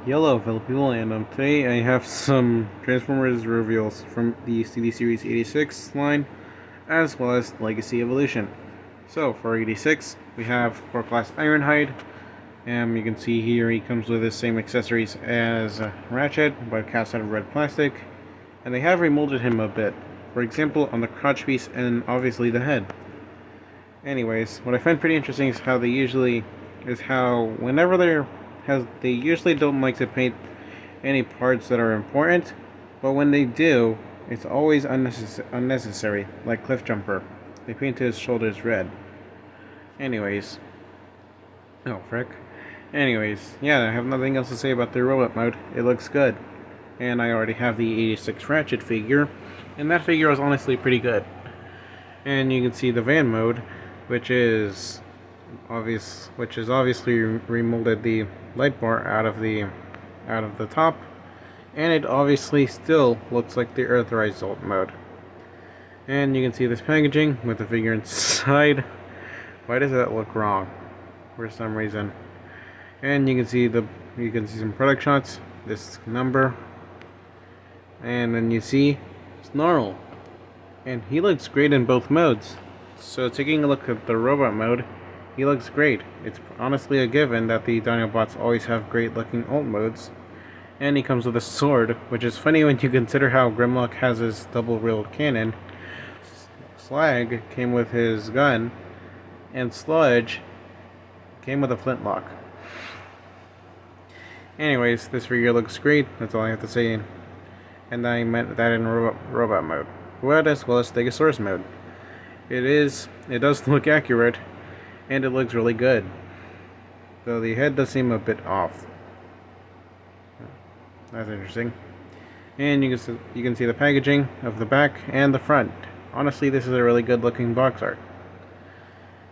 Hello, fellow people, and today I have some Transformers reveals from the CD Series 86 line, as well as Legacy Evolution. So, for 86, we have Core Class Ironhide, and you can see here he comes with the same accessories as Ratchet, but cast out of red plastic, and they have remolded him a bit. For example, on the crotch piece and obviously the head. Anyways, what I find pretty interesting is how whenever they usually don't like to paint any parts that are important, but when they do, it's always unnecessary, like Cliff Jumper. They paint his shoulders red. Anyways, oh frick. Anyways, yeah, I have nothing else to say about the robot mode. It looks good. And I already have the 86 Ratchet figure, and that figure was honestly pretty good. And you can see the van mode, which is obviously remolded the light bar out of the top, and it obviously still looks like the Earthrise Zolt mode. And you can see this packaging with the figure inside. Why does that look wrong? For some reason. And you can see some product shots, this number, and then you see Snarl, and he looks great in both modes. So taking a look at the robot mode, he looks great. It's honestly a given that the Dinobots always have great looking alt modes. And he comes with a sword, which is funny when you consider how Grimlock has his double-reeled cannon. Slag came with his gun, and Sludge came with a flintlock. Anyways, this figure looks great, that's all I have to say. And I meant that in robot mode. But as well as Stegosaurus mode. It does look accurate, and it looks really good. Though the head does seem a bit off. That's interesting. And you can see the packaging of the back and the front. Honestly, this is a really good looking box art.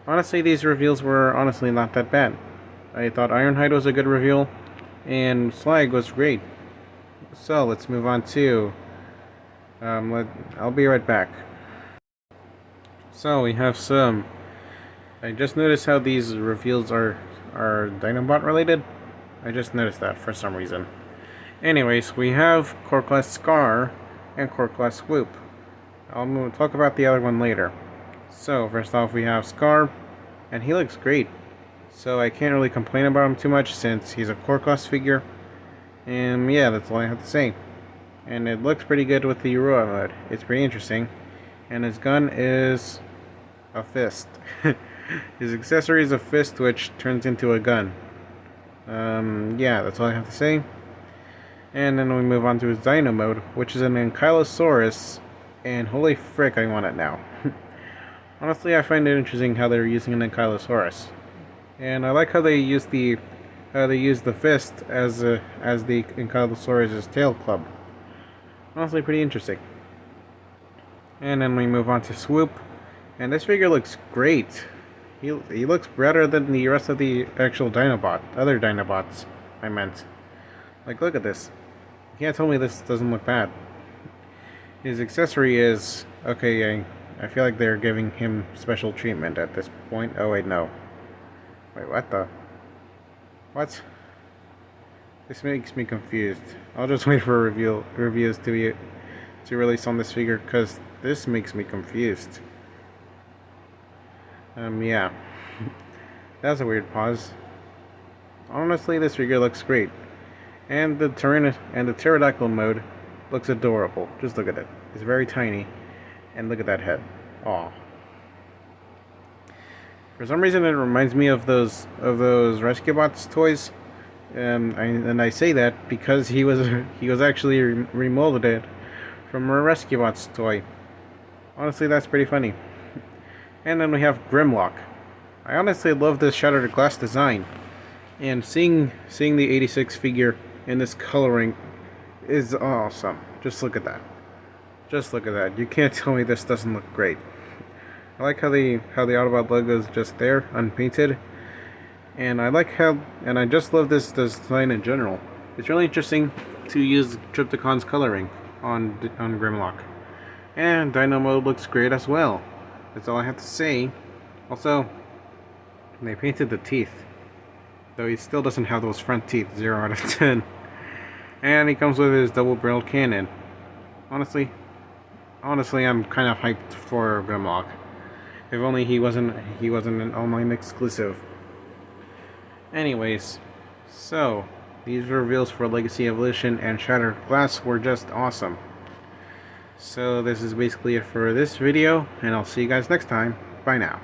Honestly, these reveals were honestly not that bad. I thought Ironhide was a good reveal, and Slag was great. So let's move on to I'll be right back. So we have some. I just noticed how these reveals are Dinobot related. I just noticed that for some reason. Anyways, we have Core Class Scar and Core Class Swoop. I'll talk about the other one later. So first off, we have Scar, and he looks great. So I can't really complain about him too much since he's a Core Class figure. And yeah, that's all I have to say. And it looks pretty good with the Euro mode. It's pretty interesting. And his gun is a fist. His accessory is a fist which turns into a gun. Yeah, that's all I have to say. And then we move on to his Dino mode, which is an Ankylosaurus. And holy frick, I want it now. Honestly, I find it interesting how they're using an Ankylosaurus. And I like how they use the fist as the Ankylosaurus' tail club. Honestly, pretty interesting. And then we move on to Swoop, and this figure looks great. He looks better than the rest of the actual other Dinobots, I meant. Like, look at this. You can't tell me this doesn't look bad. His accessory is, okay, I feel like they're giving him special treatment at this point. Oh wait, no. Wait, what? This makes me confused. I'll just wait for reviews to release on this figure, because this makes me confused. Yeah. That's a weird pause. Honestly, this figure looks great. And the pterodactyl mode looks adorable. Just look at it. It's very tiny. And look at that head. Aw. For some reason it reminds me of those Rescue Bots toys. And I say that because he was actually remolded from a Rescue Bots toy. Honestly, that's pretty funny. And then we have Grimlock. I honestly love this shattered glass design. And seeing the 86 figure in this coloring is awesome. Just look at that. Just look at that. You can't tell me this doesn't look great. I like how the Autobot logo is just there, unpainted. And I just love this design in general. It's really interesting to use Trypticon's coloring on Grimlock. And Dino mode looks great as well. That's all I have to say. Also, they painted the teeth. Though he still doesn't have those front teeth, 0 out of 10. And he comes with his double-barreled cannon. Honestly, I'm kind of hyped for Grimlock. If only he wasn't an online exclusive. Anyways, so these reveals for Legacy Evolution and Shattered Glass were just awesome. So this is basically it for this video, and I'll see you guys next time. Bye now.